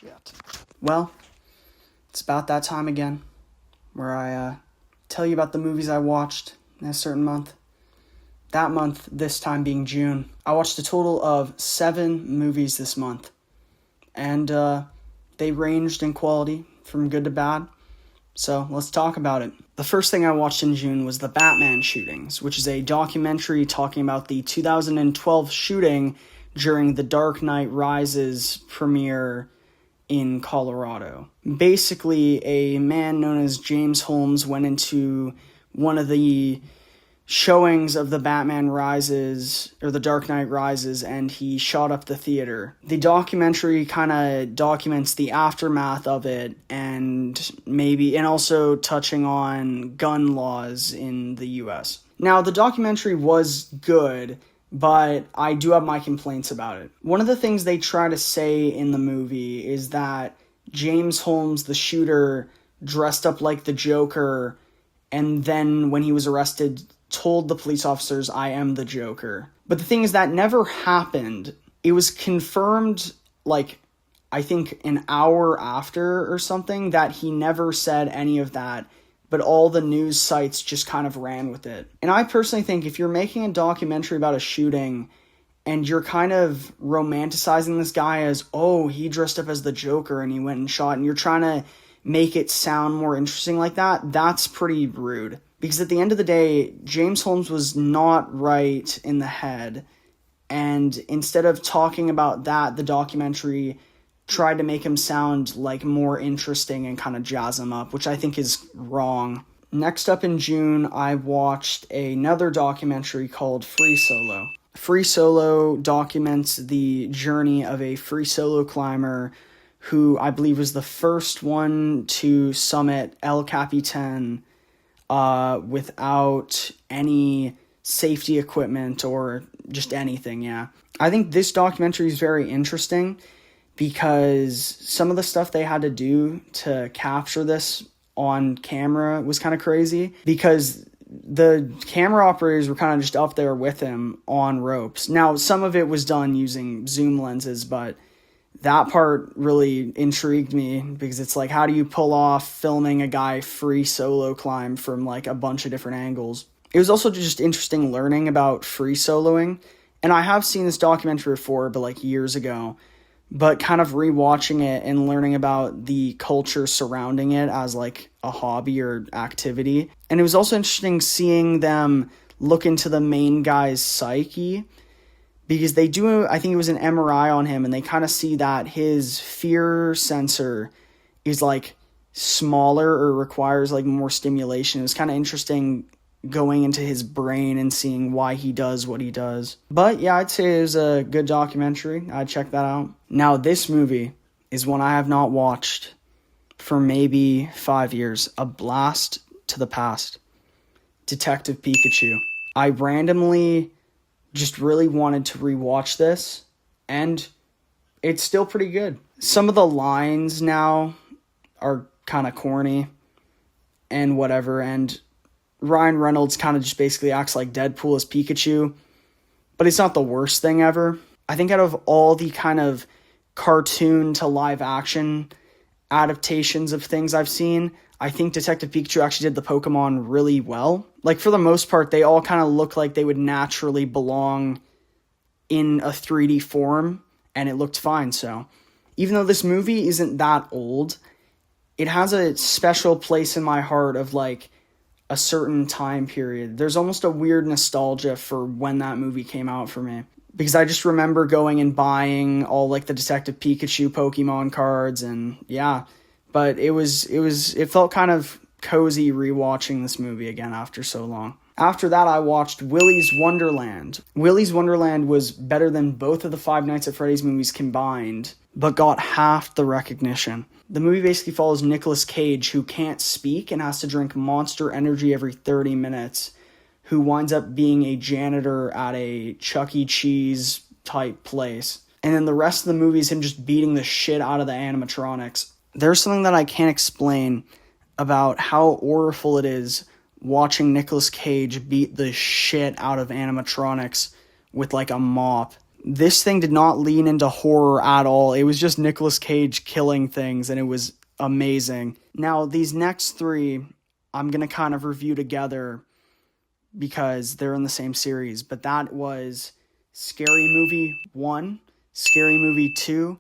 Shit. Well, it's about that time again where I tell you about the movies I watched in a certain month. That month, this time being June, I watched a total of 7 movies this month. And they ranged in quality from good to bad. So let's talk about it. The first thing I watched in June was The Batman Shootings, which is a documentary talking about the 2012 shooting during The Dark Knight Rises premiere in Colorado. Basically, a man known as James Holmes went into one of the showings of The Batman Rises, or The Dark Knight Rises, and he shot up the theater. The documentary kind of documents the aftermath of it, and also touching on gun laws in the US. Now, the documentary was good, but I do have my complaints about it. One of the things they try to say in the movie is that James Holmes, the shooter, dressed up like the Joker, and then when he was arrested, told the police officers, "I am the Joker." But the thing is, that never happened. It was confirmed, I think an hour after or something, that he never said any of that, but all the news sites just kind of ran with it. And I personally think if you're making a documentary about a shooting and you're kind of romanticizing this guy as, oh, he dressed up as the Joker and he went and shot, and you're trying to make it sound more interesting like that, that's pretty rude. Because at the end of the day, James Holmes was not right in the head. And instead of talking about that, the documentary tried to make him sound like more interesting and kind of jazz him up, which I think is wrong. Next up in June, I watched another documentary called Free Solo. Free Solo documents the journey of a free solo climber who I believe was the first one to summit El Capitan without any safety equipment or just anything, yeah. I think this documentary is very interesting because some of the stuff they had to do to capture this on camera was kind of crazy, because the camera operators were kind of just up there with him on ropes. Now, some of it was done using zoom lenses, but that part really intrigued me, because it's like, how do you pull off filming a guy free solo climb from a bunch of different angles? It was also just interesting learning about free soloing. And I have seen this documentary before, but years ago, but kind of rewatching it and learning about the culture surrounding it as a hobby or activity. And it was also interesting seeing them look into the main guy's psyche, because they do, I think it was an MRI on him, and they kind of see that his fear sensor is smaller or requires more stimulation. It was kind of interesting going into his brain and seeing why he does what he does. But yeah, I'd say it was a good documentary. I'd check that out. Now, this movie is one I have not watched for maybe 5 years. A blast to the past. Detective Pikachu. I randomly just really wanted to rewatch this, and it's still pretty good. Some of the lines now are kind of corny and whatever, and Ryan Reynolds kind of just basically acts like Deadpool as Pikachu, but it's not the worst thing ever. I think out of all the kind of cartoon to live action adaptations of things I've seen, I think Detective Pikachu actually did the Pokemon really well. For the most part, they all kind of look like they would naturally belong in a 3D form, and it looked fine. So even though this movie isn't that old, it has a special place in my heart of a certain time period. There's almost a weird nostalgia for when that movie came out for me, because I just remember going and buying all the Detective Pikachu Pokemon cards, and yeah. But it felt kind of cozy rewatching this movie again after so long. After that, I watched Willy's Wonderland. Willy's Wonderland was better than both of the Five Nights at Freddy's movies combined, but got half the recognition. The movie basically follows Nicolas Cage, who can't speak and has to drink Monster Energy every 30 minutes, who winds up being a janitor at a Chuck E. Cheese type place. And then the rest of the movie is him just beating the shit out of the animatronics. There's something that I can't explain about how awful it is watching Nicolas Cage beat the shit out of animatronics with a mop. This thing did not lean into horror at all. It was just Nicolas Cage killing things, and it was amazing. Now, these next three, I'm going to kind of review together because they're in the same series. But that was Scary Movie 1, Scary Movie 2,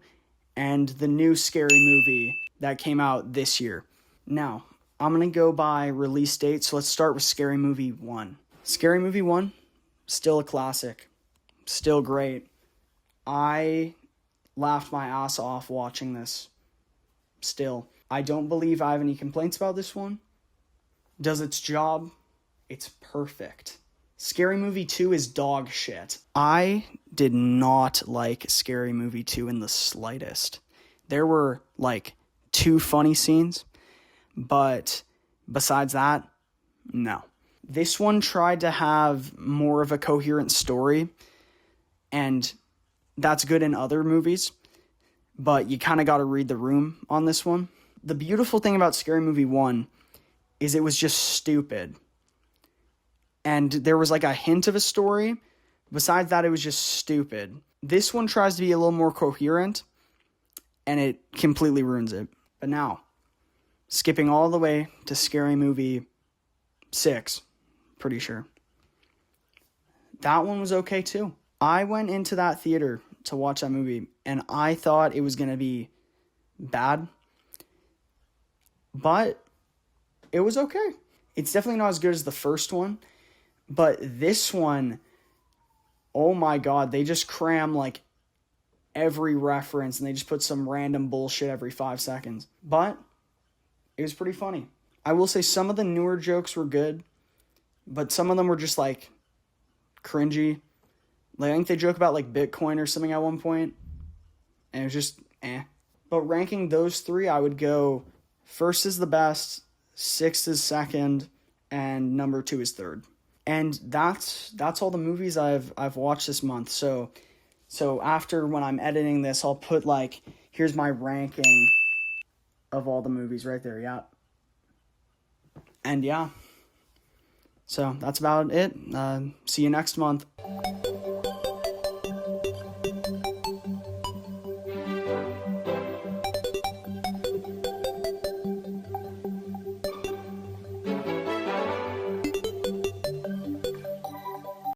and the new Scary Movie that came out this year. Now, I'm going to go by release date, so let's start with Scary Movie 1. Scary Movie 1, still a classic. Still great. I laughed my ass off watching this. Still. I don't believe I have any complaints about this one. Does its job. It's perfect. Scary Movie 2 is dog shit. I did not like Scary Movie 2 in the slightest. There were, like, 2 funny scenes, but besides that, no. This one tried to have more of a coherent story, and that's good in other movies, but you kind of got to read the room on this one. The beautiful thing about Scary Movie 1 is it was just stupid. And there was like a hint of a story. Besides that, it was just stupid. This one tries to be a little more coherent, and it completely ruins it. But now, skipping all the way to Scary Movie 6, pretty sure. That one was okay too. I went into that theater to watch that movie, and I thought it was going to be bad. But it was okay. It's definitely not as good as the first one. But this one, oh my god, they just cram like every reference, and they just put some random bullshit every 5 seconds. But it was pretty funny. I will say some of the newer jokes were good, but some of them were just like cringy. Like I think they joke about like Bitcoin or something at one point, and it was just eh. But ranking those 3, I would go first is the best, 6th is second, and number 2 is third. And that's all the movies I've watched this month. So after when I'm editing this, I'll put like, here's my ranking of all the movies right there. Yeah. And yeah. So that's about it. See you next month.